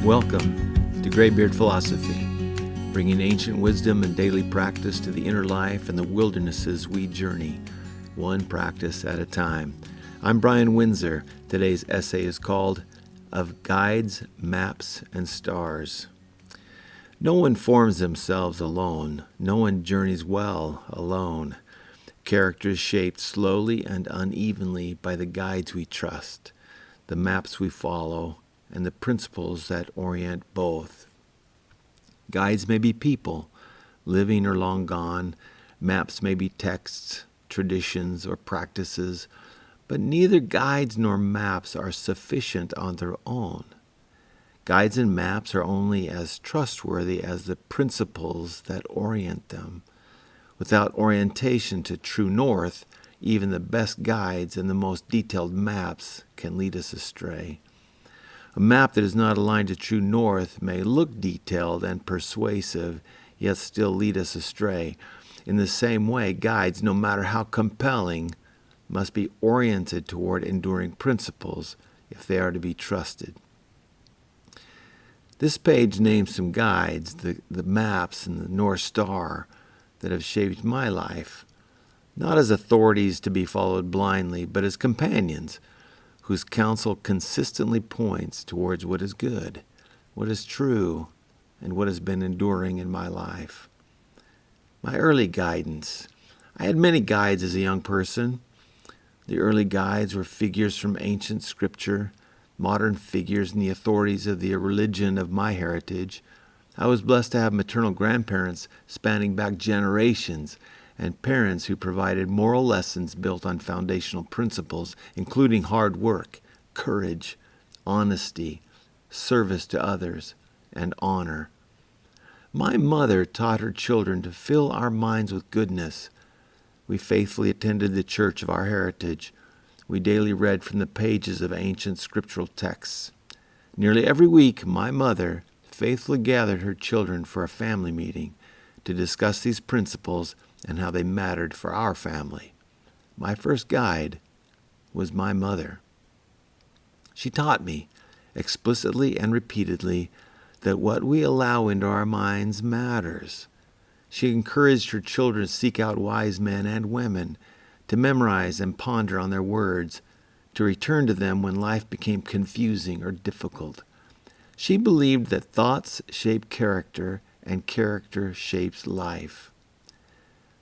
Welcome to Graybeard Philosophy, bringing ancient wisdom and daily practice to the inner life and the wildernesses we journey, one practice at a time. I'm Brian Winsor. Today's essay is called Of Guides, Maps, and Stars. No one forms themselves alone. No one journeys well alone. Character is shaped slowly and unevenly by the guides we trust, the maps we follow, and the principles that orient both. Guides may be people, living or long gone. Maps may be texts, traditions, or practices, but neither guides nor maps are sufficient on their own. Guides and maps are only as trustworthy as the principles that orient them. Without orientation to true north, even the best guides and the most detailed maps can lead us astray. A map that is not aligned to true north may look detailed and persuasive, yet still lead us astray. In the same way, guides, no matter how compelling, must be oriented toward enduring principles if they are to be trusted. This page names some guides, the maps and the North Star that have shaped my life, not as authorities to be followed blindly, but as companions whose counsel consistently points towards what is good, what is true, and what has been enduring in my life. My early guidance. I had many guides as a young person. The early guides were figures from ancient scripture, modern figures in the authorities of the religion of my heritage. I was blessed to have maternal grandparents spanning back generations and parents who provided moral lessons built on foundational principles, including hard work, courage, honesty, service to others, and honor. My mother taught her children to fill our minds with goodness. We faithfully attended the church of our heritage. We daily read from the pages of ancient scriptural texts. Nearly every week, my mother faithfully gathered her children for a family meeting to discuss these principles and how they mattered for our family. My first guide was my mother. She taught me, explicitly and repeatedly, that what we allow into our minds matters. She encouraged her children to seek out wise men and women, to memorize and ponder on their words, to return to them when life became confusing or difficult. She believed that thoughts shape character and character shapes life.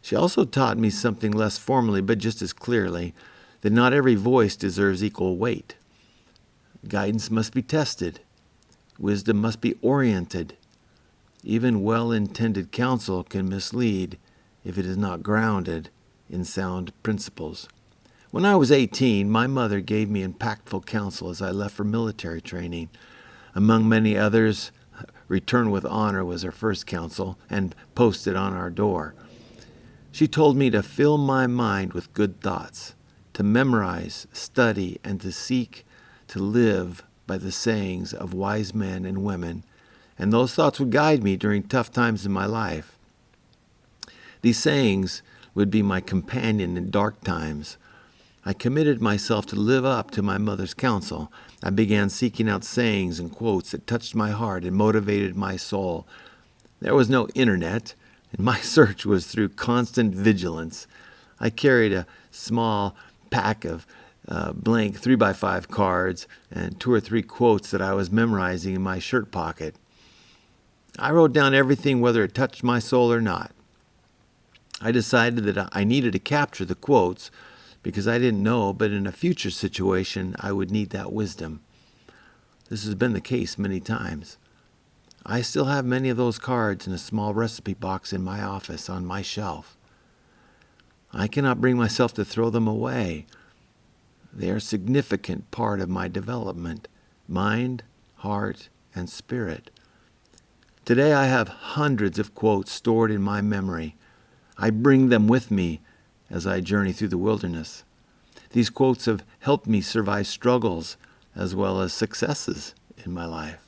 She also taught me something less formally, but just as clearly, that not every voice deserves equal weight. Guidance must be tested. Wisdom must be oriented. Even well-intended counsel can mislead if it is not grounded in sound principles. When I was 18, my mother gave me impactful counsel as I left for military training. Among many others, return with honor was her first counsel and posted on our door. She told me to fill my mind with good thoughts, to memorize, study, and to seek to live by the sayings of wise men and women, and those thoughts would guide me during tough times in my life. These sayings would be my companion in dark times. I committed myself to live up to my mother's counsel. I began seeking out sayings and quotes that touched my heart and motivated my soul. There was no internet, and my search was through constant vigilance. I carried a small pack of blank 3x5 cards and 2 or 3 quotes that I was memorizing in my shirt pocket. I wrote down everything, whether it touched my soul or not. I decided that I needed to capture the quotes because I didn't know, but in a future situation, I would need that wisdom. This has been the case many times. I still have many of those cards in a small recipe box in my office on my shelf. I cannot bring myself to throw them away. They are a significant part of my development, mind, heart, and spirit. Today I have hundreds of quotes stored in my memory. I bring them with me as I journey through the wilderness. These quotes have helped me survive struggles as well as successes in my life.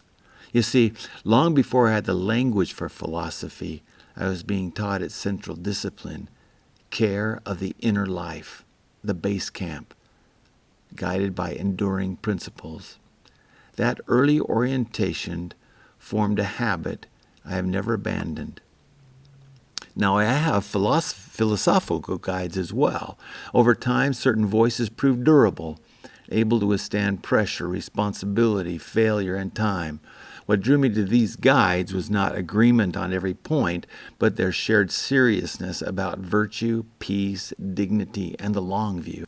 You see, long before I had the language for philosophy, I was being taught its central discipline, care of the inner life, the base camp, guided by enduring principles. That early orientation formed a habit I have never abandoned. Now, I have philosophical guides as well. Over time, certain voices proved durable, able to withstand pressure, responsibility, failure, and time. What drew me to these guides was not agreement on every point, but their shared seriousness about virtue, peace, dignity, and the long view.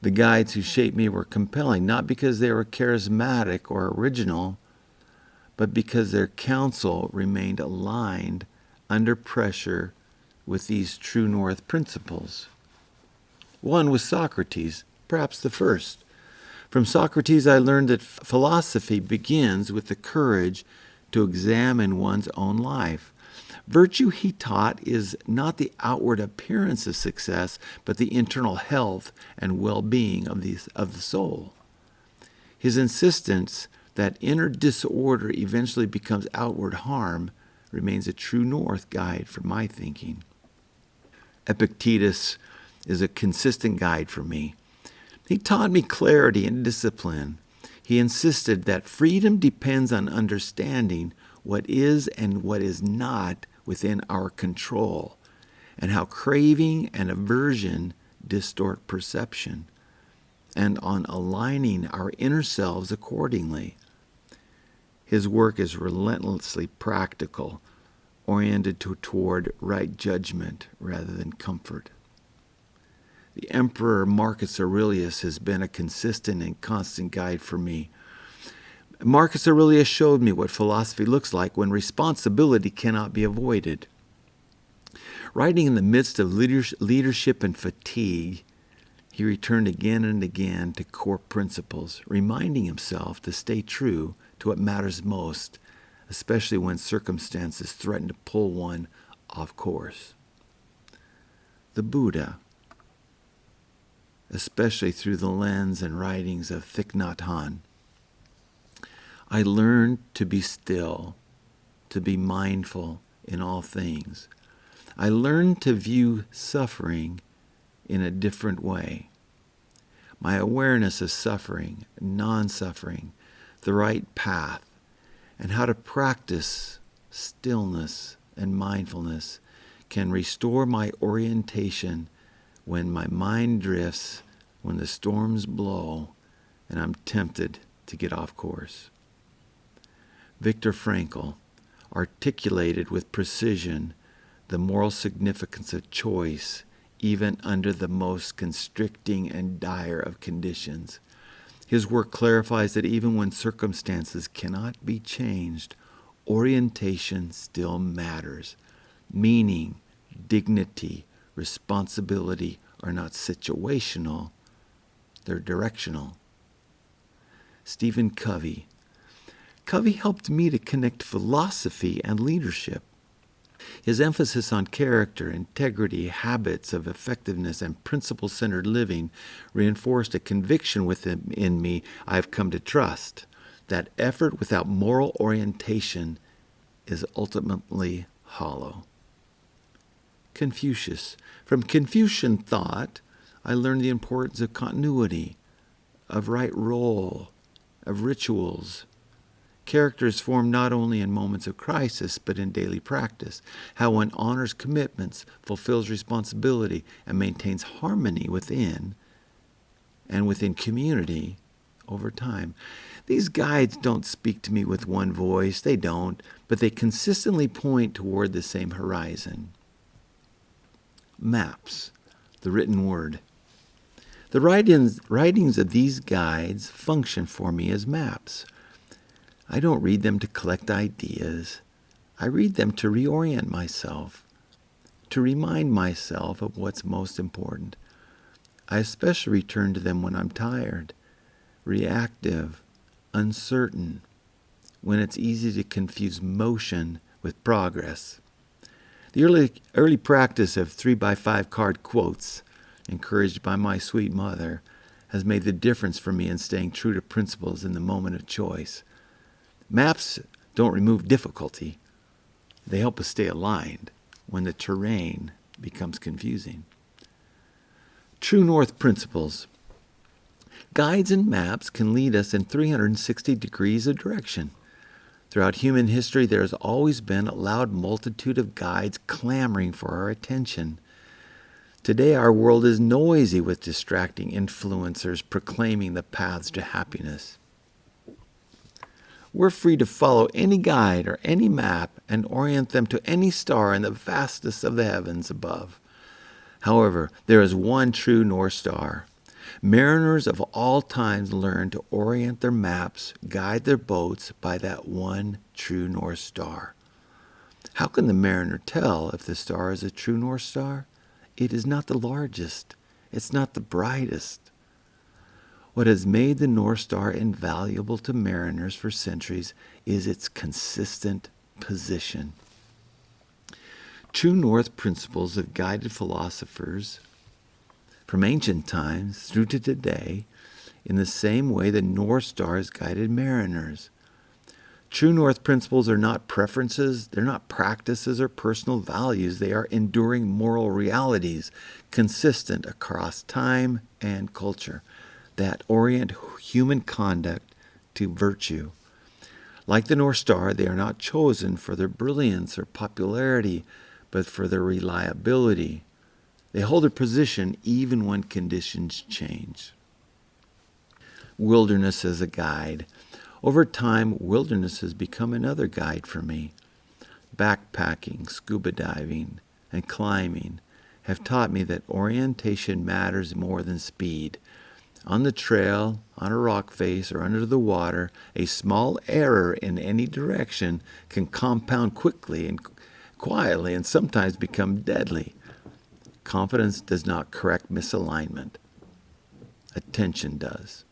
The guides who shaped me were compelling, not because they were charismatic or original, but because their counsel remained aligned under pressure with these true north principles. One was Socrates, perhaps the first. From Socrates, I learned that philosophy begins with the courage to examine one's own life. Virtue, he taught, is not the outward appearance of success, but the internal health and well-being of the soul. His insistence that inner disorder eventually becomes outward harm remains a true north guide for my thinking. Epictetus is a consistent guide for me. He taught me clarity and discipline. He insisted that freedom depends on understanding what is and what is not within our control, and how craving and aversion distort perception, and on aligning our inner selves accordingly. His work is relentlessly practical, oriented toward right judgment rather than comfort. The Emperor Marcus Aurelius has been a consistent and constant guide for me. Marcus Aurelius showed me what philosophy looks like when responsibility cannot be avoided. Writing in the midst of leadership and fatigue, he returned again and again to core principles, reminding himself to stay true to what matters most, especially when circumstances threaten to pull one off course. The Buddha, especially through the lens and writings of Thich Nhat Hanh, I learned to be still, to be mindful in all things. I learned to view suffering in a different way. My awareness of suffering, non-suffering, the right path, and how to practice stillness and mindfulness can restore my orientation when my mind drifts, when the storms blow, and I'm tempted to get off course. Viktor Frankl articulated with precision the moral significance of choice, even under the most constricting and dire of conditions. His work clarifies that even when circumstances cannot be changed, orientation still matters. Meaning, dignity, responsibility are not situational, they're directional. Stephen Covey. Covey helped me to connect philosophy and leadership. His emphasis on character, integrity, habits of effectiveness, and principle-centered living reinforced a conviction within me I've come to trust, that effort without moral orientation is ultimately hollow. Confucius. From Confucian thought, I learned the importance of continuity, of right role, of rituals. Character is formed not only in moments of crisis, but in daily practice. How one honors commitments, fulfills responsibility, and maintains harmony within and within community over time. These guides don't speak to me with one voice, they don't, but they consistently point toward the same horizon. Maps, the written word. The writings of these guides function for me as maps. I don't read them to collect ideas. I read them to reorient myself, to remind myself of what's most important. I especially return to them when I'm tired, reactive, uncertain, when it's easy to confuse motion with progress. The early practice of 3x5 card quotes, encouraged by my sweet mother, has made the difference for me in staying true to principles in the moment of choice. Maps don't remove difficulty. They help us stay aligned when the terrain becomes confusing. True North principles. Guides and maps can lead us in 360 degrees of direction. Throughout human history, there has always been a loud multitude of guides clamoring for our attention. Today, our world is noisy with distracting influencers proclaiming the paths to happiness. We're free to follow any guide or any map and orient them to any star in the vastness of the heavens above. However, there is one true North Star. Mariners of all times learn to orient their maps, guide their boats by that one true North Star. How can the mariner tell if the star is a true North Star? It is not the largest. It's not the brightest. What has made the North Star invaluable to mariners for centuries is its consistent position. True North principles have guided philosophers from ancient times through to today in the same way the North Star has guided mariners. True North principles are not preferences, they're not practices or personal values. They are enduring moral realities consistent across time and culture that orient human conduct to virtue. Like the North Star, they are not chosen for their brilliance or popularity, but for their reliability. They hold a position even when conditions change. Wilderness as a guide. Over time, wilderness has become another guide for me. Backpacking, scuba diving, and climbing have taught me that orientation matters more than speed. On the trail, on a rock face, or under the water, a small error in any direction can compound quickly and quietly and sometimes become deadly. Confidence does not correct misalignment. Attention does.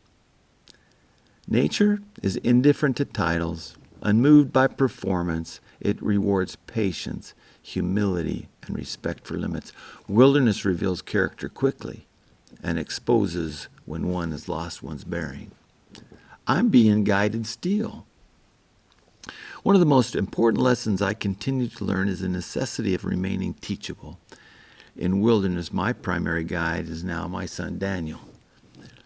Nature is indifferent to titles, unmoved by performance. It rewards patience, humility, and respect for limits. Wilderness reveals character quickly and exposes when one has lost one's bearing. I'm being guided still. One of the most important lessons I continue to learn is the necessity of remaining teachable. In wilderness, my primary guide is now my son Daniel.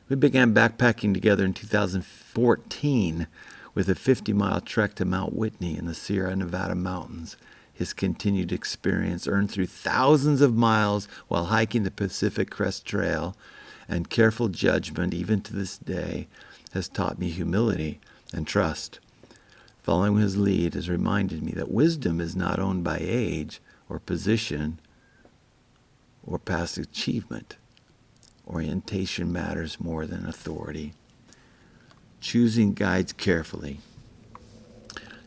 We began backpacking together in 2014 with a 50-mile trek to Mount Whitney in the Sierra Nevada mountains. His continued experience, earned through thousands of miles while hiking the Pacific Crest Trail, and careful judgment, even to this day, has taught me humility and trust. Following his lead has reminded me that wisdom is not owned by age or position or past achievement. Orientation matters more than authority. Choosing guides carefully.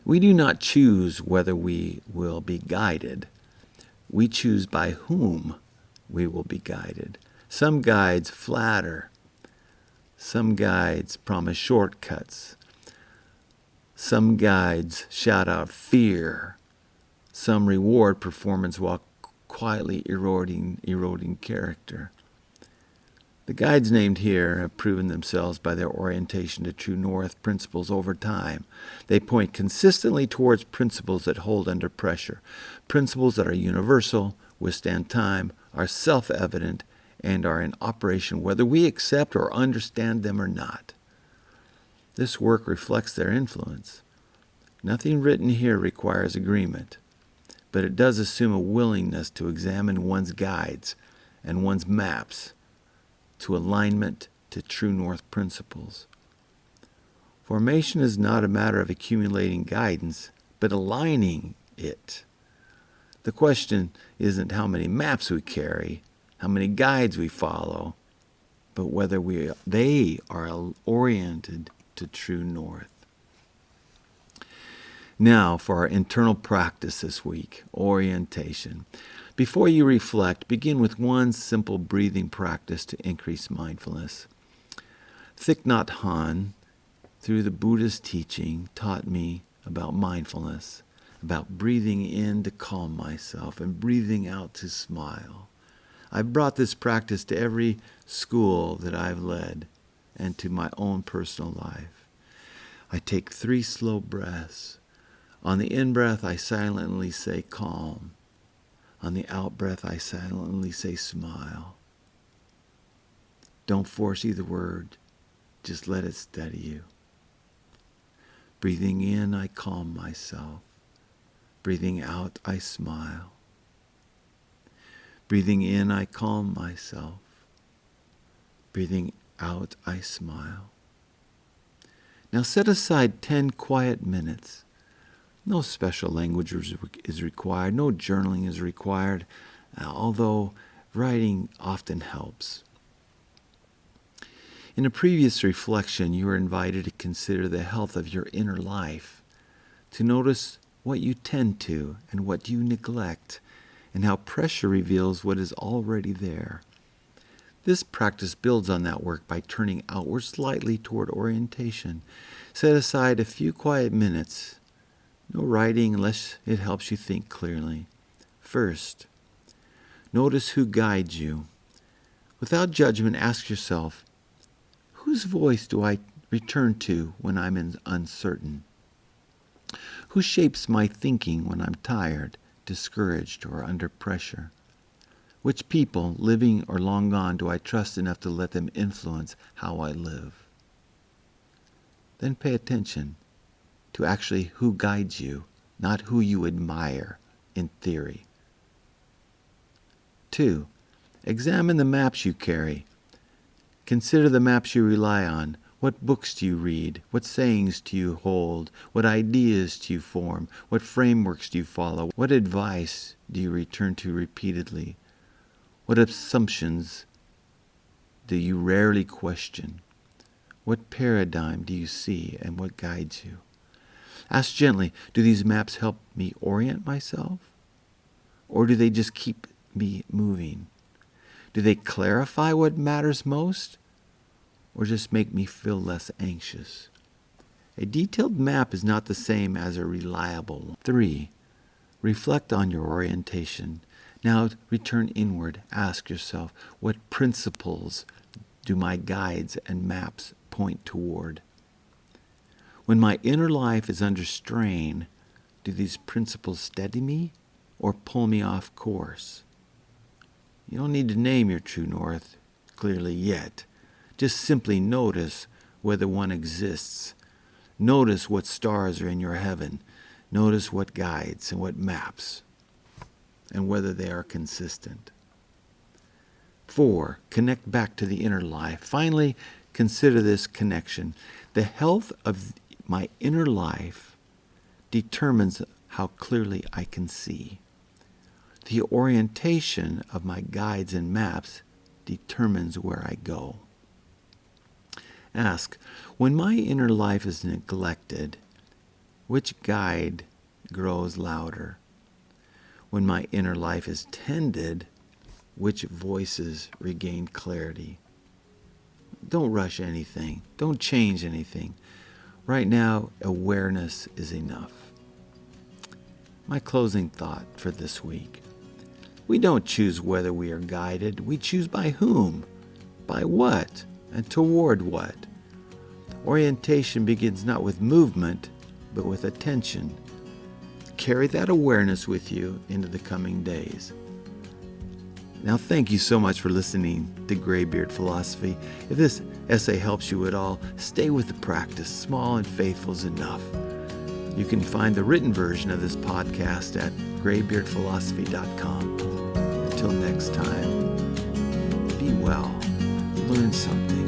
We do not choose whether we will be guided. We choose by whom we will be guided. Some guides flatter. Some guides promise shortcuts. Some guides shout out fear. Some reward performance while quietly eroding character. The guides named here have proven themselves by their orientation to true North principles over time. They point consistently towards principles that hold under pressure, principles that are universal, withstand time, are self-evident, and are in operation whether we accept or understand them or not. This work reflects their influence. Nothing written here requires agreement, but it does assume a willingness to examine one's guides and one's maps to alignment to true North principles. Formation is not a matter of accumulating guidance, but aligning it. The question isn't how many maps we carry, how many guides we follow, but whether they are oriented to true North. Now for our internal practice this week, orientation. Before you reflect, begin with one simple breathing practice to increase mindfulness. Thich Nhat Hanh, through the Buddhist teaching, taught me about mindfulness, about breathing in to calm myself and breathing out to smile. I've brought this practice to every school that I've led and to my own personal life. I take 3 slow breaths. On the in-breath, I silently say calm. On the out-breath, I silently say smile. Don't force either word. Just let it steady you. Breathing in, I calm myself. Breathing out, I smile. Breathing in, I calm myself. Breathing out, I smile. Now set aside 10 quiet minutes. No special language is required. No journaling is required, although writing often helps. In a previous reflection, you were invited to consider the health of your inner life, to notice what you tend to and what you neglect, and how pressure reveals what is already there. This practice builds on that work by turning outward slightly toward orientation. Set aside a few quiet minutes. No writing unless it helps you think clearly. First, notice who guides you. Without judgment, ask yourself, whose voice do I return to when I'm uncertain? Who shapes my thinking when I'm tired, discouraged, or under pressure? Which people, living or long gone, do I trust enough to let them influence how I live? Then pay attention to actually who guides you, not who you admire in theory. 2. Examine the maps you carry. Consider the maps you rely on. What books do you read? What sayings do you hold? What ideas do you form? What frameworks do you follow? What advice do you return to repeatedly? What assumptions do you rarely question? What paradigm do you see and what guides you? Ask gently, do these maps help me orient myself? Or do they just keep me moving? Do they clarify what matters most, or just make me feel less anxious? A detailed map is not the same as a reliable one. 3. Reflect on your orientation. Now return inward. Ask yourself, what principles do my guides and maps point toward? When my inner life is under strain, do these principles steady me or pull me off course? You don't need to name your true north clearly yet. Just simply notice whether one exists. Notice what stars are in your heaven. Notice what guides and what maps, and whether they are consistent. 4. Connect back to the inner life. Finally, consider this connection. The health of my inner life determines how clearly I can see. The orientation of my guides and maps determines where I go. Ask, when my inner life is neglected, which guide grows louder? When my inner life is tended, which voices regain clarity? Don't rush anything. Don't change anything. Right now, awareness is enough. My closing thought for this week. We don't choose whether we are guided. We choose by whom, by what, and toward what. Orientation begins not with movement, but with attention. Carry that awareness with you into the coming days. Now, thank you so much for listening to Graybeard Philosophy. If this essay helps you at all, stay with the practice. Small and faithful is enough. You can find the written version of this podcast at graybeardphilosophy.com. Until next time, be well, learn something.